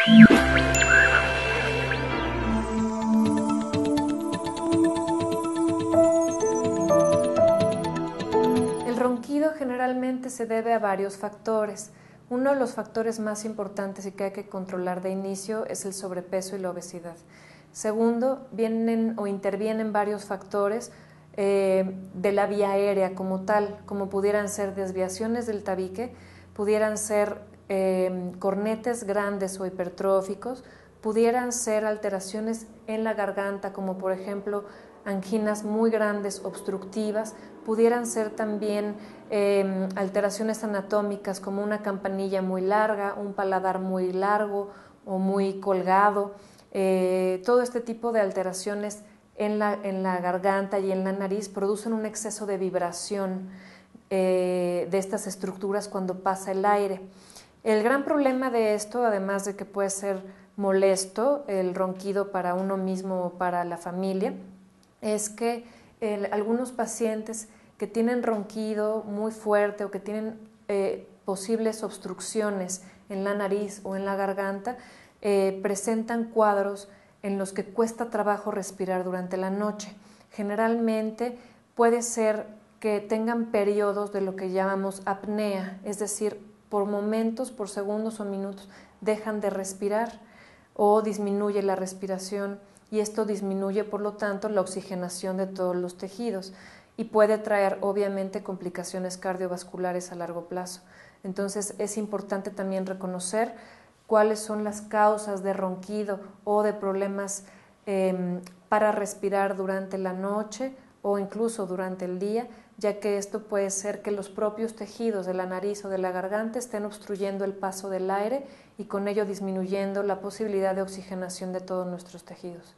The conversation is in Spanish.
El ronquido generalmente se debe a varios factores. Uno de los factores más importantes y que hay que controlar de inicio es el sobrepeso y la obesidad. Segundo, vienen o intervienen varios factores de la vía aérea como tal, como pudieran ser desviaciones del tabique, pudieran ser cornetes grandes o hipertróficos, pudieran ser alteraciones en la garganta, como por ejemplo anginas muy grandes, obstructivas, pudieran ser también alteraciones anatómicas como una campanilla muy larga, un paladar muy largo o muy colgado. Todo este tipo de alteraciones en la garganta y en la nariz producen un exceso de vibración de estas estructuras cuando pasa el aire. El gran problema de esto, además de que puede ser molesto el ronquido para uno mismo o para la familia, es que algunos pacientes que tienen ronquido muy fuerte o que tienen posibles obstrucciones en la nariz o en la garganta presentan cuadros en los que cuesta trabajo respirar durante la noche. Generalmente puede ser que tengan periodos de lo que llamamos apnea, es decir, por momentos, por segundos o minutos, dejan de respirar o disminuye la respiración y esto disminuye, por lo tanto, la oxigenación de todos los tejidos y puede traer, obviamente, complicaciones cardiovasculares a largo plazo. Entonces, es importante también reconocer cuáles son las causas de ronquido o de problemas para respirar durante la noche o incluso durante el día, ya que esto puede ser que los propios tejidos de la nariz o de la garganta estén obstruyendo el paso del aire y con ello disminuyendo la posibilidad de oxigenación de todos nuestros tejidos.